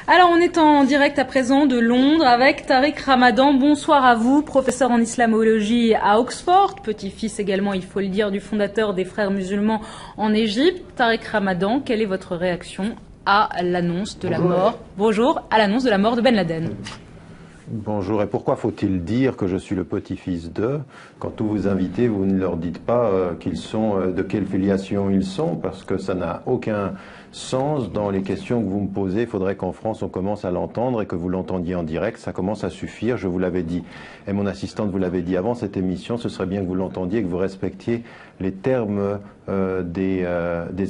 Alors, on est en direct à présent de Londres avec Tariq Ramadan. Bonsoir à vous, professeur en islamologie à Oxford, petit-fils également, il faut le dire, du fondateur des Frères musulmans en Égypte. Tariq Ramadan, quelle est votre réaction à l'annonce de la mort à l'annonce de la mort de Ben Laden? Bonjour, et pourquoi faut-il dire que je suis le petit-fils d'eux? Quand tous vos invités, vous ne leur dites pas qu'ils sont, de quelle filiation ils sont, parce que ça n'a aucun sens dans les questions que vous me posez. Il faudrait qu'en France on commence à l'entendre et que vous l'entendiez en direct, ça commence à suffire, je vous l'avais dit. Et mon assistante vous l'avait dit avant cette émission, ce serait bien que vous l'entendiez et que vous respectiez les termes des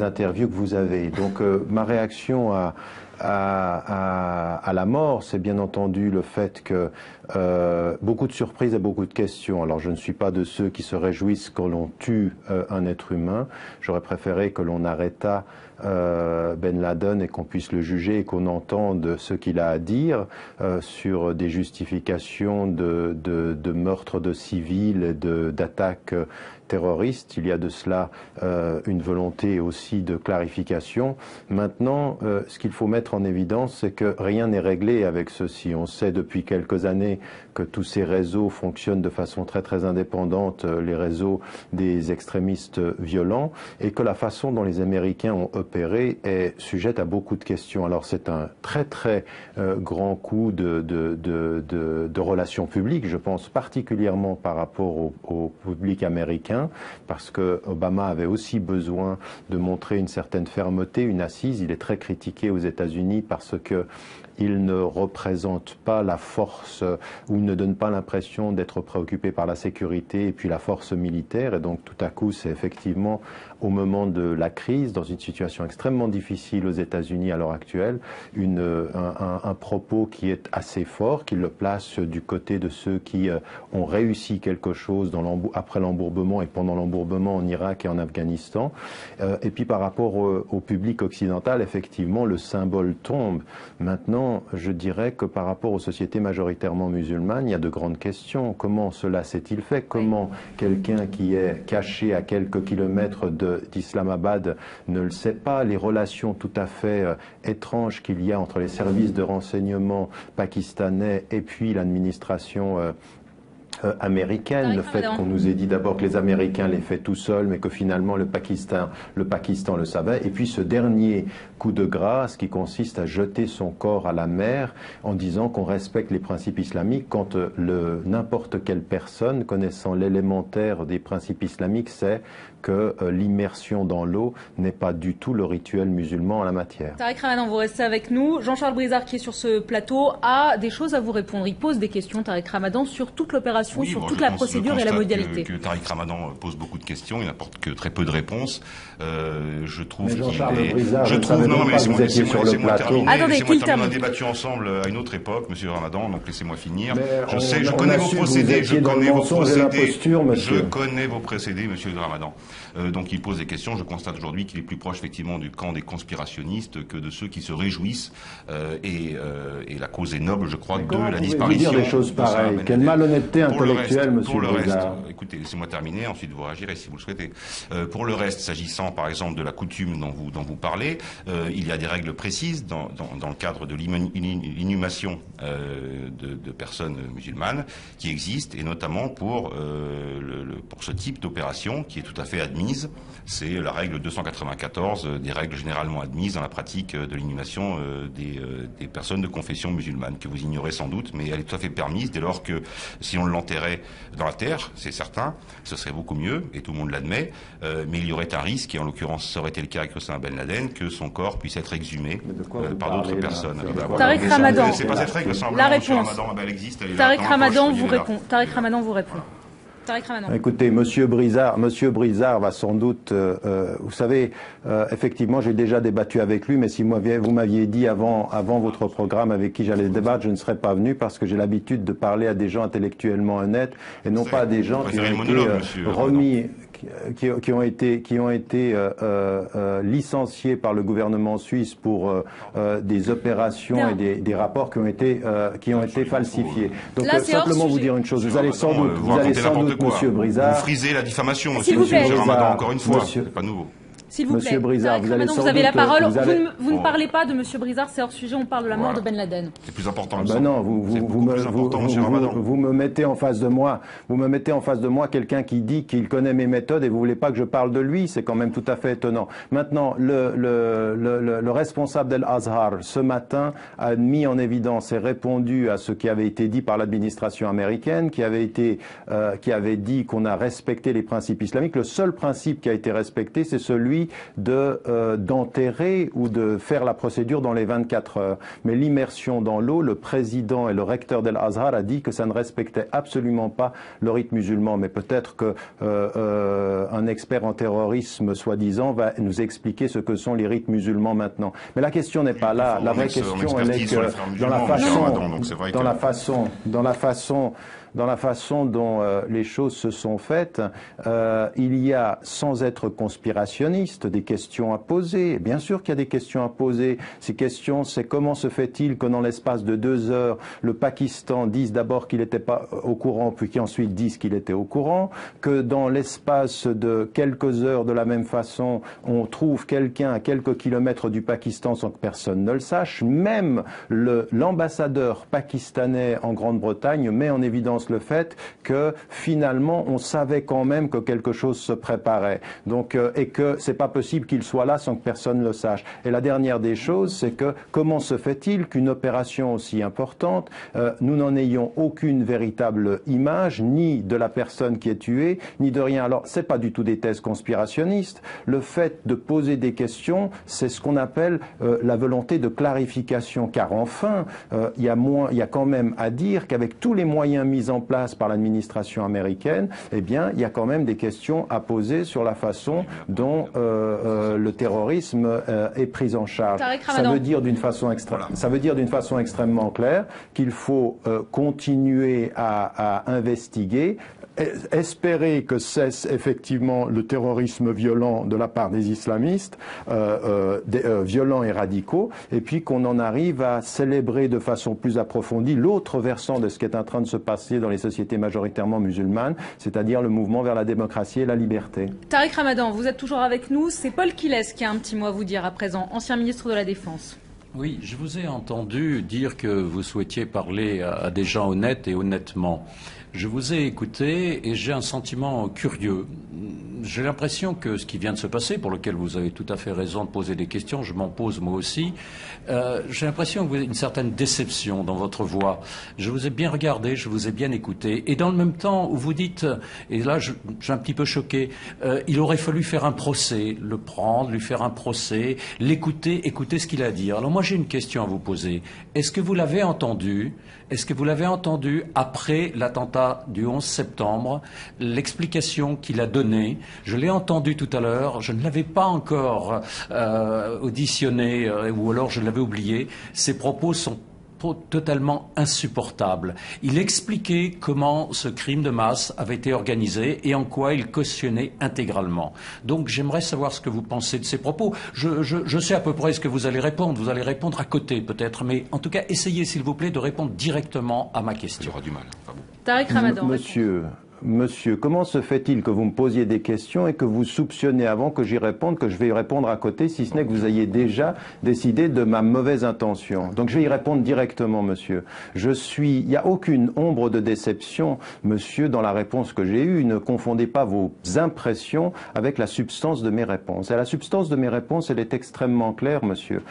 interviews que vous avez. Donc ma réaction à la mort, c'est bien entendu le fait que beaucoup de surprises et beaucoup de questions. Alors je ne suis pas de ceux qui se réjouissent quand l'on tue un être humain. J'aurais préféré que l'on arrêtât Ben Laden et qu'on puisse le juger et qu'on entende ce qu'il a à dire sur des justifications de meurtres de civils et d'attaques terroristes. Il y a de cela une volonté aussi de clarification. Maintenant, ce qu'il faut mettre en évidence, c'est que rien n'est réglé avec ceci. On sait depuis quelques années que tous ces réseaux fonctionnent de façon très très indépendante, les réseaux des extrémistes violents, et que la façon dont les Américains ont opéré est sujette à beaucoup de questions. Alors c'est un très très grand coup de relations publiques, je pense particulièrement par rapport au public américain, parce que Obama avait aussi besoin de montrer une certaine fermeté, une assise. Il est très critiqué aux États-Unis parce que il ne représente pas la force ou ne donne pas l'impression d'être préoccupé par la sécurité et puis la force militaire. Et donc tout à coup, c'est effectivement au moment de la crise, dans une situation extrêmement difficile aux États-Unis à l'heure actuelle, un propos qui est assez fort, qui le place du côté de ceux qui ont réussi quelque chose après l'embourbement et pendant l'embourbement en Irak et en Afghanistan. Et puis par rapport au public occidental, effectivement, le symbole tombe. Maintenant, je dirais que par rapport aux sociétés majoritairement musulmanes, il y a de grandes questions. Comment cela s'est-il fait? Comment quelqu'un qui est caché à quelques kilomètres d'Islamabad ne le sait pas? Les relations tout à fait étranges qu'il y a entre les services de renseignement pakistanais et puis l'administration américaine, le fait qu'on nous ait dit d'abord que les Américains les fait tout seuls, mais que finalement le Pakistan le savait, et puis ce dernier coup de grâce qui consiste à jeter son corps à la mer en disant qu'on respecte les principes islamiques quand n'importe quelle personne connaissant l'élémentaire des principes islamiques sait que l'immersion dans l'eau n'est pas du tout le rituel musulman en la matière. Tariq Ramadan, vous restez avec nous. Jean-Charles Brizard, qui est sur ce plateau, a des choses à vous répondre. Il pose des questions, Tariq Ramadan, sur toute l'opération, sur toute la procédure et la modalité. Que Tariq Ramadan pose beaucoup de questions, il n'apporte que très peu de réponses. Je trouve qu'il laissez-moi terminer. On a débattu ensemble à une autre époque, Monsieur Ramadan, donc laissez-moi finir. Je connais vos procédés, Monsieur Ramadan. Donc il pose des questions. Je constate aujourd'hui qu'il est plus proche effectivement du camp des conspirationnistes que de ceux qui se réjouissent. Et la cause est noble, je crois, de la disparition. Dire des choses pareilles. Quelle malhonnêteté intellectuelle, Monsieur Brizard. Écoutez, laissez-moi terminer. Ensuite, vous réagirez si vous le souhaitez. Pour le reste, s'agissant par exemple de la coutume dont vous parlez, il y a des règles précises dans le cadre de l'inhumation de personnes musulmanes qui existent, et notamment pour ce type d'opération qui est tout à fait admise. C'est la règle 294 des règles généralement admises dans la pratique de l'inhumation des personnes de confession musulmane, que vous ignorez sans doute, mais elle est tout à fait permise dès lors que si on l'enterrait dans la terre, c'est certain, ce serait beaucoup mieux, et tout le monde l'admet, mais il y aurait un risque, et en l'occurrence ça aurait été le cas avec Osama Ben Laden, que son corps puisse être exhumé par d'autres personnes. Tariq Ramadan, c'est pas cette règle, la réponse. Elle existe, Tariq Ramadan vous répond. Tariq Ramadan vous répond. Écoutez, Monsieur Brizard va sans doute, vous savez, effectivement, j'ai déjà débattu avec lui, mais si vous m'aviez dit avant votre programme avec qui j'allais débattre, je ne serais pas venu parce que j'ai l'habitude de parler à des gens intellectuellement honnêtes et non pas à des gens qui ont été remis, qui ont été licenciés par le gouvernement suisse pour des opérations et des rapports qui ont été falsifiés. Donc simplement vous dire une chose, vous allez sans doute, Monsieur Brizard, vous frisez la diffamation, Monsieur Ramadan, encore une fois, c'est pas nouveau. S'il vous plaît. Monsieur Brizard, vous avez la parole. Vous ne Oh. parlez pas de Monsieur Brizard, c'est hors sujet, on parle de la mort de Ben Laden. C'est plus important. Non, vous me mettez en face de moi. Vous me mettez en face de moi quelqu'un qui dit qu'il connaît mes méthodes et vous voulez pas que je parle de lui. C'est quand même tout à fait étonnant. Maintenant, le responsable d'Al Azhar ce matin a mis en évidence et répondu à ce qui avait été dit par l'administration américaine, qui avait dit qu'on a respecté les principes islamiques. Le seul principe qui a été respecté, c'est celui d'enterrer ou de faire la procédure dans les 24 heures. Mais l'immersion dans l'eau, le président et le recteur d'Al Azhar a dit que ça ne respectait absolument pas le rite musulman. Mais peut-être que un expert en terrorisme, soi-disant, va nous expliquer ce que sont les rites musulmans maintenant. Mais la question n'est pas là. La vraie question, elle est que dans la façon dont les choses se sont faites, il y a, sans être conspirationniste, des questions à poser. Bien sûr qu'il y a des questions à poser. Ces questions, c'est comment se fait-il que dans l'espace de 2 heures, le Pakistan dise d'abord qu'il n'était pas au courant, puis qu'ensuite dise qu'il était au courant, que dans l'espace de quelques heures, de la même façon, on trouve quelqu'un à quelques kilomètres du Pakistan sans que personne ne le sache. Même l'ambassadeur pakistanais en Grande-Bretagne met en évidence le fait que finalement on savait quand même que quelque chose se préparait. Donc et que c'est pas possible qu'il soit là sans que personne le sache. Et la dernière des choses, c'est que comment se fait-il qu'une opération aussi importante, nous n'en ayons aucune véritable image, ni de la personne qui est tuée, ni de rien. Alors c'est pas du tout des thèses conspirationnistes. Le fait de poser des questions, c'est ce qu'on appelle la volonté de clarification. Car enfin, il y a quand même à dire qu'avec tous les moyens mis en place par l'administration américaine, eh bien, il y a quand même des questions à poser sur la façon dont le terrorisme est pris en charge. Ça veut dire d'une façon extrêmement claire qu'il faut continuer à investiguer, espérer que cesse effectivement le terrorisme violent de la part des islamistes, violents et radicaux, et puis qu'on en arrive à célébrer de façon plus approfondie l'autre versant de ce qui est en train de se passer dans les sociétés majoritairement musulmanes, c'est-à-dire le mouvement vers la démocratie et la liberté. Tariq Ramadan, vous êtes toujours avec nous. C'est Paul Quillès qui a un petit mot à vous dire à présent, ancien ministre de la Défense. Oui, je vous ai entendu dire que vous souhaitiez parler à des gens honnêtes et honnêtement. Je vous ai écouté et j'ai un sentiment curieux. J'ai l'impression que ce qui vient de se passer, pour lequel vous avez tout à fait raison de poser des questions, je m'en pose moi aussi, j'ai l'impression que vous avez une certaine déception dans votre voix. Je vous ai bien regardé, je vous ai bien écouté, et dans le même temps où vous dites, et là je suis un petit peu choqué, il aurait fallu faire un procès, le prendre, lui faire un procès, l'écouter, écouter ce qu'il a à dire. Alors moi j'ai une question à vous poser. Est-ce que vous l'avez entendu? Est-ce que vous l'avez entendu après l'attentat du 11 septembre, l'explication qu'il a donnée? Je l'ai entendu tout à l'heure, je ne l'avais pas encore auditionné, ou alors je l'avais oublié. Ses propos sont totalement insupportable. Il expliquait comment ce crime de masse avait été organisé et en quoi il cautionnait intégralement. Donc j'aimerais savoir ce que vous pensez de ces propos. Je sais à peu près ce que vous allez répondre. Vous allez répondre à côté peut-être, mais en tout cas essayez s'il vous plaît de répondre directement à ma question. J'aurai du mal. Enfin bon. Tariq Ramadan. Monsieur, comment se fait-il que vous me posiez des questions et que vous soupçonnez avant que j'y réponde, que je vais y répondre à côté, si ce n'est que vous ayez déjà décidé de ma mauvaise intention? Donc je vais y répondre directement, monsieur. Il n'y a aucune ombre de déception, monsieur, dans la réponse que j'ai eue. Ne confondez pas vos impressions avec la substance de mes réponses. Et la substance de mes réponses, elle est extrêmement claire, monsieur.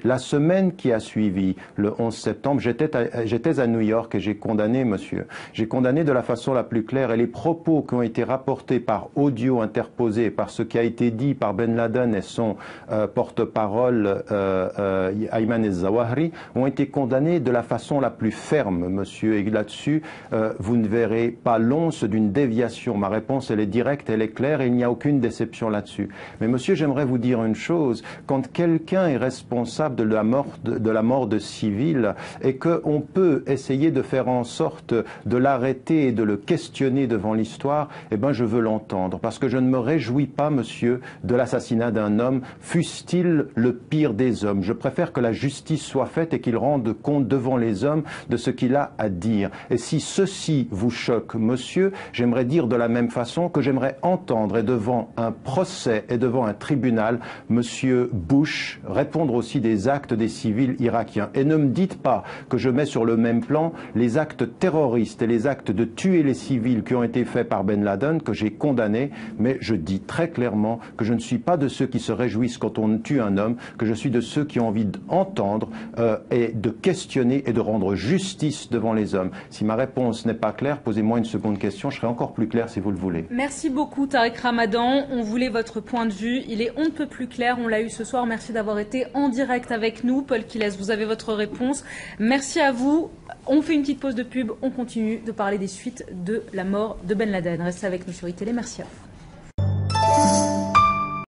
La semaine qui a suivi le 11 septembre, j'étais à New York et j'ai condamné, monsieur. J'ai condamné de la façon la plus claire, et les propos qui ont été rapportés par audio interposé, par ce qui a été dit par Ben Laden et son porte-parole Ayman el-Zawahri ont été condamnés de la façon la plus ferme, monsieur, et là-dessus vous ne verrez pas l'once d'une déviation. Ma réponse, elle est directe, elle est claire, et il n'y a aucune déception là-dessus. Mais monsieur, j'aimerais vous dire une chose: quand quelqu'un est responsable de la mort de civils et qu'on peut essayer de faire en sorte de l'arrêter et de le questionner questionner devant l'histoire, eh ben, je veux l'entendre. Parce que je ne me réjouis pas, monsieur, de l'assassinat d'un homme, fût-il le pire des hommes. Je préfère que la justice soit faite et qu'il rende compte devant les hommes de ce qu'il a à dire. Et si ceci vous choque, monsieur, j'aimerais dire de la même façon que j'aimerais entendre, et devant un procès et devant un tribunal, monsieur Bush répondre aussi des actes des civils irakiens. Et ne me dites pas que je mets sur le même plan les actes terroristes et les actes de tuer les civils qui ont été faits par Ben Laden, que j'ai condamnés, mais je dis très clairement que je ne suis pas de ceux qui se réjouissent quand on tue un homme, que je suis de ceux qui ont envie d'entendre et de questionner et de rendre justice devant les hommes. Si ma réponse n'est pas claire, posez-moi une seconde question, je serai encore plus clair si vous le voulez. Merci beaucoup Tariq Ramadan, on voulait votre point de vue, il est on ne peut plus clair, on l'a eu ce soir, merci d'avoir été en direct avec nous. Paul Quilles, vous avez votre réponse. Merci à vous. On fait une petite pause de pub, on continue de parler des suites de la mort de Ben Laden. Restez avec nous sur iTélé, merci à vous.